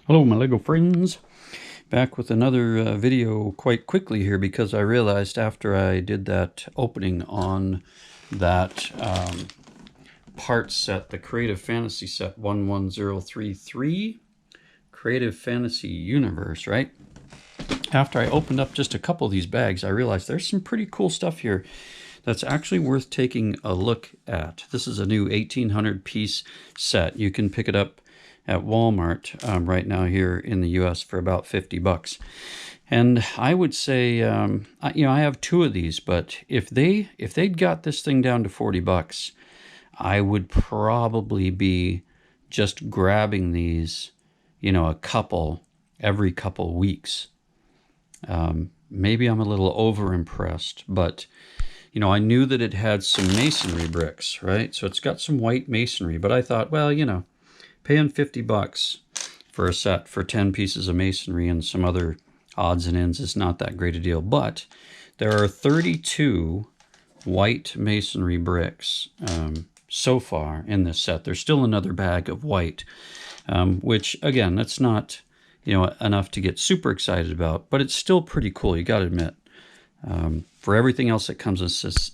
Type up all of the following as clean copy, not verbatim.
Hello my Lego friends, back with another video quite quickly here because I realized after I did that opening on that part set, the Creative Fantasy set 11033, Creative Fantasy Universe, right? After I opened up just a couple of these bags, I realized there's some pretty cool stuff here that's actually worth taking a look at. This is a new 1800 piece set. You can pick it up at Walmart right now here in the US for about 50 bucks. And I would say, I have two of these, but if they'd got this thing down to 40 bucks, I would probably be just grabbing these, a couple every couple weeks. Maybe I'm a little over impressed, but I knew that it had some masonry bricks, right? So it's got some white masonry, but I thought, well, paying 50 bucks for a set for 10 pieces of masonry and some other odds and ends is not that great a deal. But there are 32 white masonry bricks so far in this set. There's still another bag of white, which again, that's not enough to get super excited about, but it's still pretty cool, you got to admit. For everything else that comes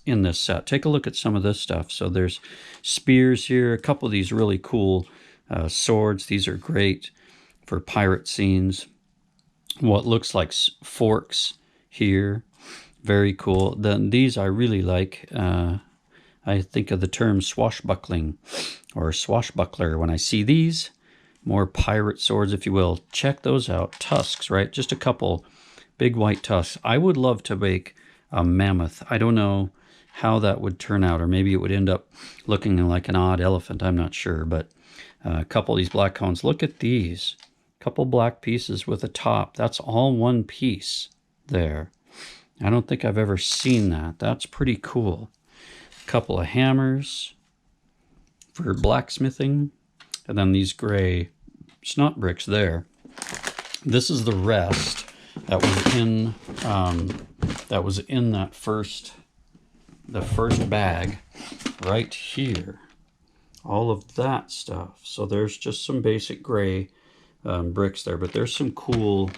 in this set, take a look at some of this stuff. So there's spears here, a couple of these really cool swords. These are great for pirate scenes. What looks like forks here, very cool. Then these I really like. I think of the term swashbuckling or swashbuckler when I see these. More pirate swords, if you will. Check those out. Tusks, right? Just a couple big white tusks. I would love to make a mammoth. I don't know how that would turn out, or maybe it would end up looking like an odd elephant. I'm not sure, but a couple of these black cones. Look at these. Couple black pieces with a top. That's all one piece there. I don't think I've ever seen that. That's pretty cool. A couple of hammers for blacksmithing. And then these gray snot bricks there. This is the rest that was in the first bag right here. All of that stuff. So there's just some basic gray bricks there, but there's some cool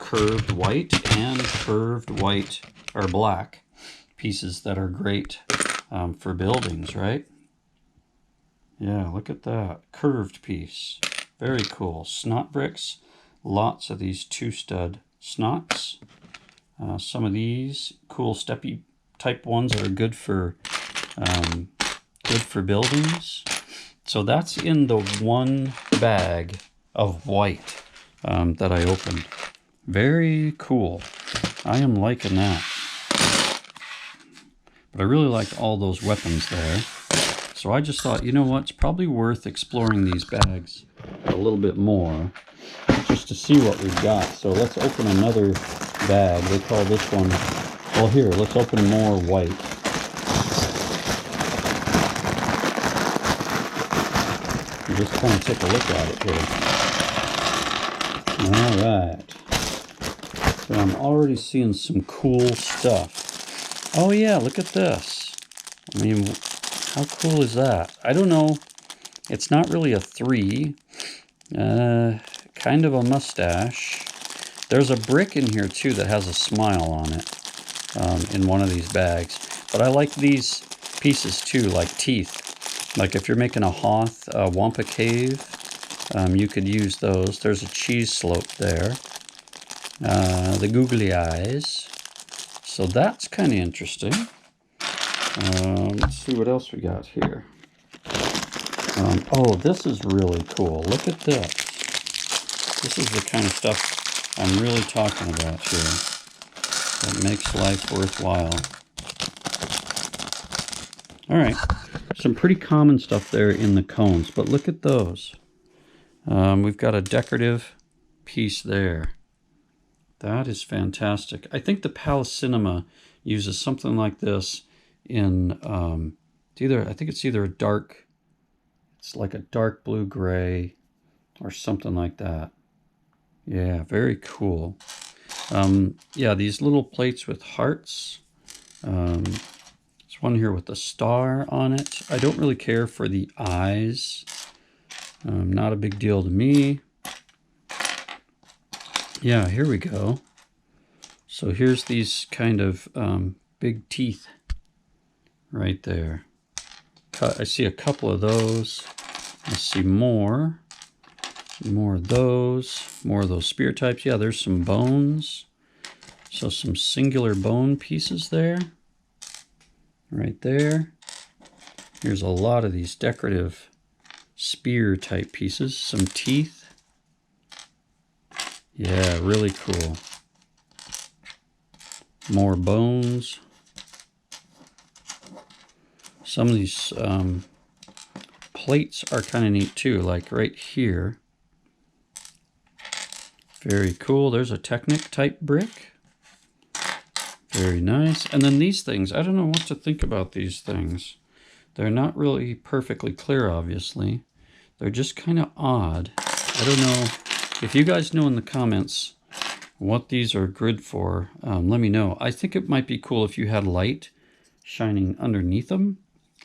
curved white and curved white or black pieces that are great for buildings, right? Yeah, look at that curved piece. Very cool. Snot bricks. Lots of these two-stud snots. Some of these cool steppy type ones that are good for buildings. So that's in the one bag of white that I opened. Very cool. I am liking that. But I really liked all those weapons there. So I just thought, it's probably worth exploring these bags a little bit more just to see what we've got. So let's open another bag. They call this one, well, here, let's open more white. And just kind of take a look at it here. All right. So I'm already seeing some cool stuff. Oh yeah, look at this. I mean, how cool is that? I don't know. It's not really a 3. Kind of a mustache. There's a brick in here too that has a smile on it in one of these bags. But I like these pieces too, like teeth. Like if you're making a Hoth Wampa Cave, you could use those. There's a cheese slope there. The googly eyes. So that's kind of interesting. Let's see what else we got here. Oh, this is really cool. Look at this. This is the kind of stuff I'm really talking about here. That makes life worthwhile. All right. Some pretty common stuff there in the cones, but look at those. We've got a decorative piece there. That is fantastic. I think the Palace Cinema uses something like this in I think it's either it's like a dark blue gray or something like that. Yeah, very cool. Yeah, these little plates with hearts. There's one here with a star on it. I don't really care for the eyes. Not a big deal to me. Yeah, here we go. So here's these kind of big teeth right there. I see a couple of those. I see more of those spear types. Yeah, there's some bones. So some singular bone pieces there, right there. Here's a lot of these decorative spear type pieces. Some teeth. Yeah, really cool. More bones. Some of these plates are kind of neat too, like right here. Very cool. There's a Technic type brick. Very nice. And then these things, I don't know what to think about these things. They're not really perfectly clear, obviously. They're just kind of odd. I don't know if you guys know in the comments what these are good for. Let me know. I think it might be cool if you had light shining underneath them,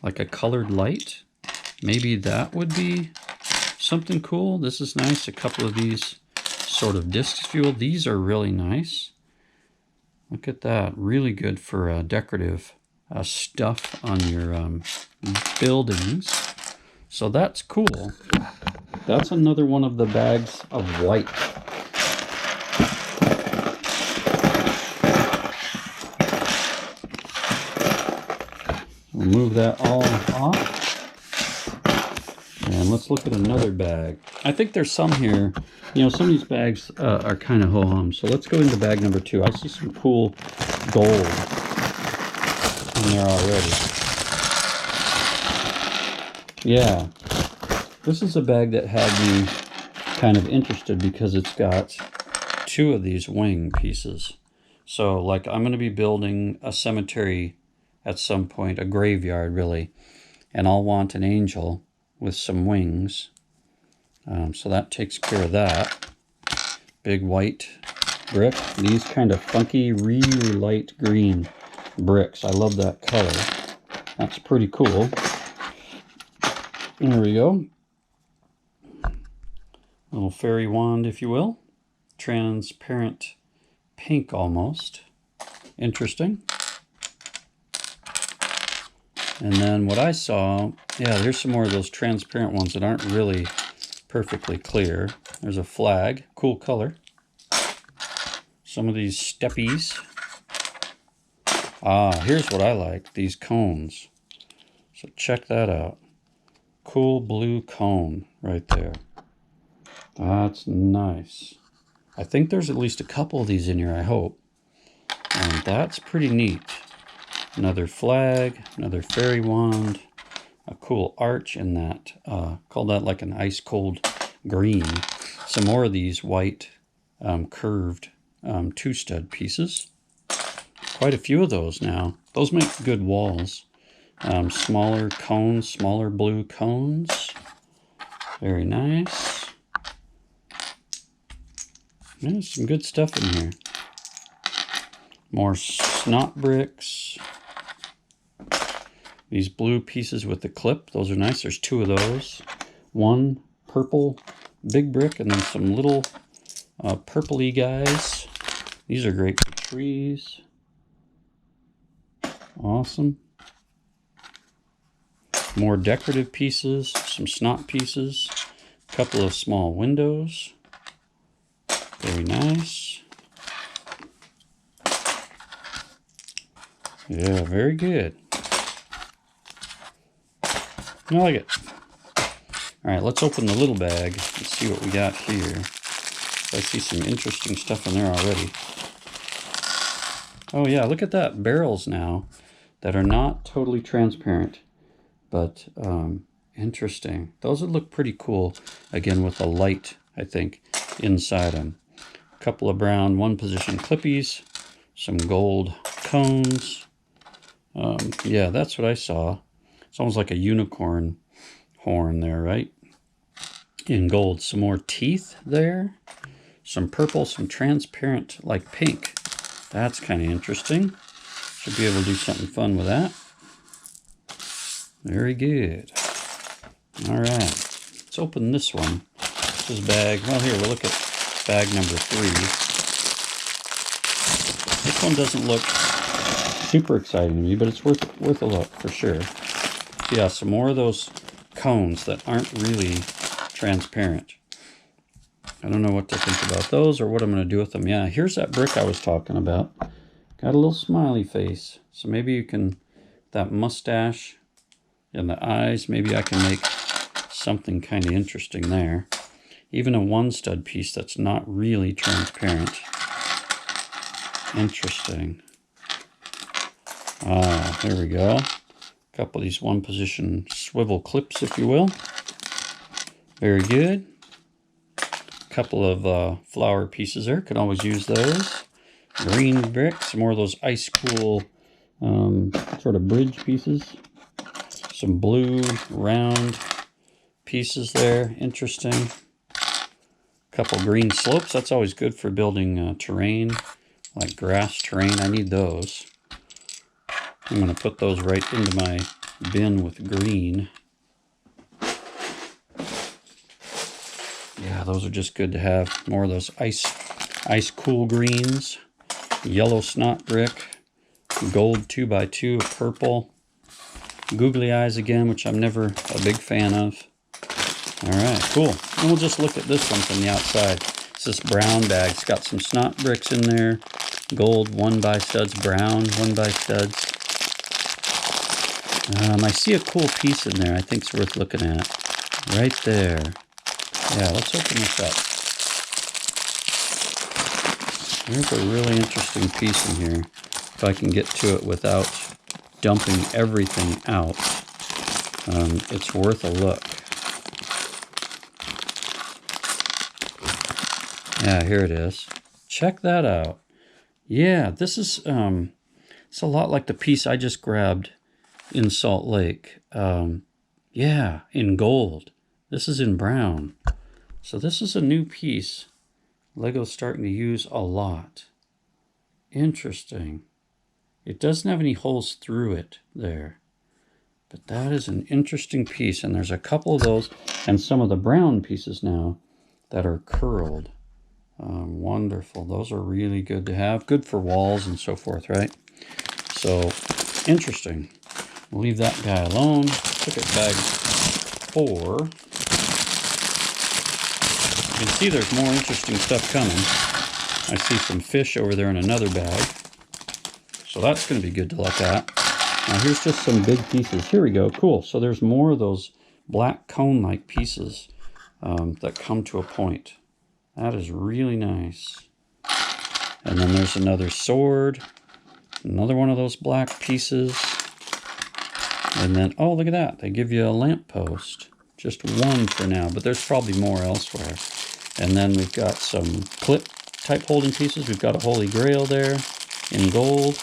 like a colored light. Maybe that would be something cool. This is nice. A couple of these sort of disc fuel. These are really nice. Look at that. Really good for decorative stuff on your buildings. So that's cool. That's another one of the bags of white. We'll move that all off. And let's look at another bag. I think there's some here. You know, some of these bags are kind of ho-hum. So let's go into bag number 2. I see some cool gold in there already. Yeah. This is a bag that had me kind of interested because it's got 2 of these wing pieces. So, like, I'm going to be building a cemetery at some point, a graveyard, really. And I'll want an angel with some wings. So that takes care of that. Big white brick. These kind of funky, really light green bricks. I love that color. That's pretty cool. There we go. Little fairy wand, if you will. Transparent pink almost. Interesting. And then what I saw, yeah, there's some more of those transparent ones that aren't really perfectly clear. There's a flag, cool color. Some of these steppies. Here's what I like, these cones. So check that out. Cool blue cone right there. That's nice. I think there's at least a couple of these in here, I hope. And that's pretty neat. Another flag, another fairy wand, a cool arch in that. Call that like an ice cold green. Some more of these white curved 2-stud pieces. Quite a few of those now. Those make good walls. Smaller cones, smaller blue cones. Very nice. There's some good stuff in here. More snot bricks. These blue pieces with the clip, those are nice. There's 2 of those. One purple big brick and then some little purpley guys. These are great for trees. Awesome. More decorative pieces, some snot pieces, a couple of small windows. Very nice. Yeah, very good. I like it. All right, let's open the little bag and see what we got here. I see some interesting stuff in there already. Oh yeah, look at that. Barrels now that are not totally transparent, but interesting. Those would look pretty cool, again, with a light, I think, inside them. A couple of brown one-position clippies, some gold cones. Yeah, that's what I saw. It's almost like a unicorn horn there, right? In gold. Some more teeth there. Some purple, some transparent, like pink. That's kind of interesting. Should be able to do something fun with that. Very good. All right. Let's open this one. This is bag. Well, here, we'll look at bag number 3. This one doesn't look super exciting to me, but it's worth a look for sure. Yeah, some more of those cones that aren't really transparent. I don't know what to think about those or what I'm going to do with them. Yeah, here's that brick I was talking about. Got a little smiley face. So maybe you can, that mustache and the eyes, maybe I can make something kind of interesting there. Even a one stud piece that's not really transparent. Interesting. Ah, there we go. A couple of these one position swivel clips, if you will. Very good. A couple of flower pieces there. Could always use those. Green bricks, more of those ice cool sort of bridge pieces. Some blue round pieces there. Interesting. A couple green slopes. That's always good for building terrain, like grass terrain. I need those. I'm going to put those right into my bin with green. Yeah, those are just good to have. More of those ice cool greens. Yellow snot brick. Gold 2x2 of purple. Googly eyes again, which I'm never a big fan of. Alright, cool. And we'll just look at this one from the outside. It's this brown bag. It's got some snot bricks in there. Gold 1x studs, brown 1x studs. I see a cool piece in there I think it's worth looking at. Right there. Yeah, let's open this up. There's a really interesting piece in here. If I can get to it without dumping everything out, it's worth a look. Yeah, here it is. Check that out. Yeah, this is it's a lot like the piece I just grabbed in Salt Lake. Yeah, in gold. This is in brown. So this is a new piece Lego's starting to use a lot. Interesting. It doesn't have any holes through it there. But that is an interesting piece. And there's a couple of those and some of the brown pieces now that are curled. Wonderful. Those are really good to have. Good for walls and so forth, right? So, interesting. We'll leave that guy alone. Look at bag 4. You can see there's more interesting stuff coming. I see some fish over there in another bag. So that's going to be good to look at. Now here's just some big pieces. Here we go. Cool. So there's more of those black cone-like pieces that come to a point. That is really nice. And then there's another sword. Another one of those black pieces. And then, oh, look at that. They give you a lamppost. Just one for now, but there's probably more elsewhere. And then we've got some clip type holding pieces. We've got a Holy Grail there in gold.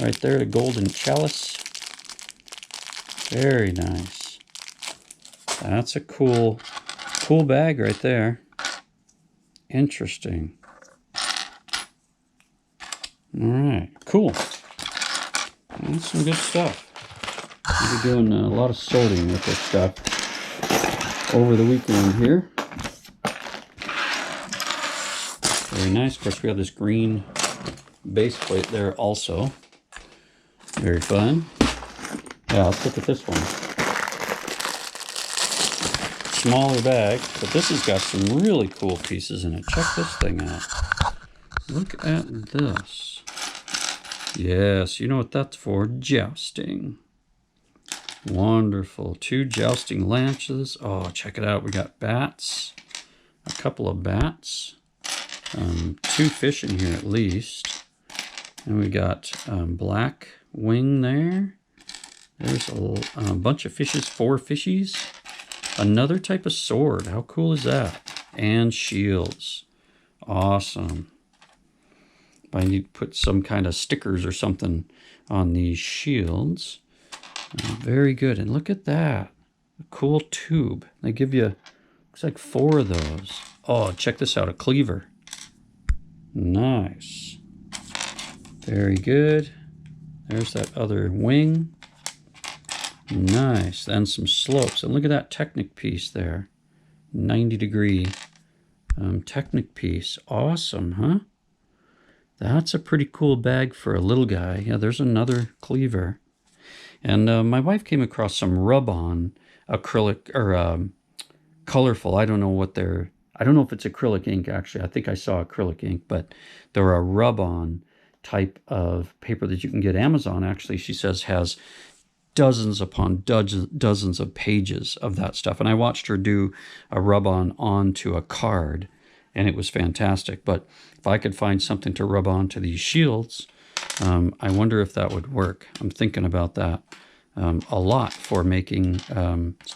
Right there, a golden chalice. Very nice. That's a cool bag right there. Interesting. All right, cool. That's some good stuff. I'll be doing a lot of sorting with this stuff over the weekend here. Very nice. Of course, we have this green base plate there also. Very fun. Yeah, let's look at this one. Smaller bag, but this has got some really cool pieces in it. Check this thing out. Look at this. Yes, you know what that's for? Jousting. Wonderful. 2 jousting lances. Oh, check it out. We got bats. A couple of bats. 2 fish in here at least. And we got black wing there. There's a bunch of fishes. 4 fishies. Another type of sword. How cool is that? And shields. Awesome. I need to put some kind of stickers or something on these shields. Very good. And look at that. A cool tube. They give you, looks like 4 of those. Oh, check this out. A cleaver. Nice. Very good. There's that other wing. Nice. Then some slopes. And look at that Technic piece there. 90 degree Technic piece. Awesome, huh? That's a pretty cool bag for a little guy. Yeah, there's another cleaver. And my wife came across some rub-on acrylic, or colorful. I don't know what they're... I don't know if it's acrylic ink, actually. I think I saw acrylic ink, but they're a rub-on type of paper that you can get. Amazon, actually, she says, has dozens upon dozens of pages of that stuff. And I watched her do a rub-on onto a card, and it was fantastic. But if I could find something to rub onto these shields, I wonder if that would work. I'm thinking about that a lot for making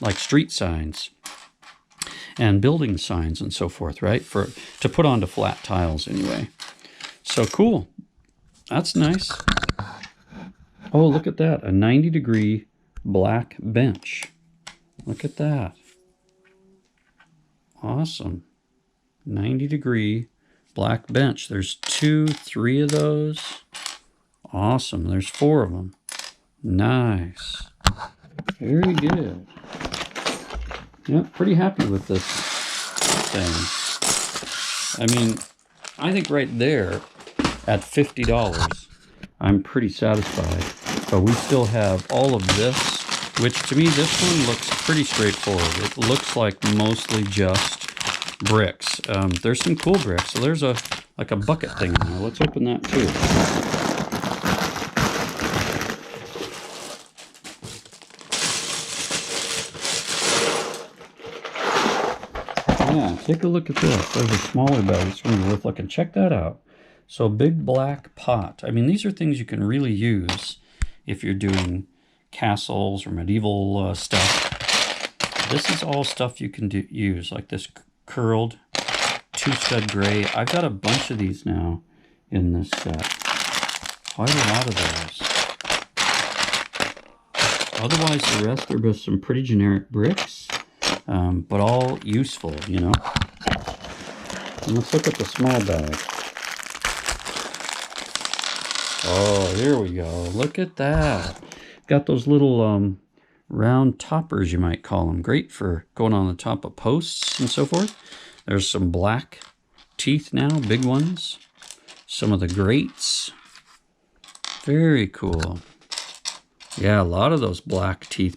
like street signs and building signs and so forth, right? To put onto flat tiles anyway. So cool. That's nice. Oh, look at that. A 90-degree black bench. Look at that. Awesome. 90-degree black bench. There's 2, 3 of those. Awesome. There's 4 of them. Nice. Very good. Yeah, pretty happy with this thing. I mean, I think right there at $50, I'm pretty satisfied. But we still have all of this, which to me, this one looks pretty straightforward. It looks like mostly just bricks. There's some cool bricks. So there's like a bucket thing in there. Let's open that too. Yeah, take a look at this. There's a smaller bag. It's really worth looking. Check that out. So big black pot. I mean, these are things you can really use if you're doing castles or medieval stuff. This is all stuff you can use, like this curled 2-stud gray. I've got a bunch of these now in this set. Quite a lot of those. Otherwise, the rest are just some pretty generic bricks. But all useful, you know. And let's look at the small bag. Oh, here we go. Look at that. Got those little round toppers, you might call them. Great for going on the top of posts and so forth. There's some black teeth now, big ones. Some of the grates. Very cool. Yeah, a lot of those black teeth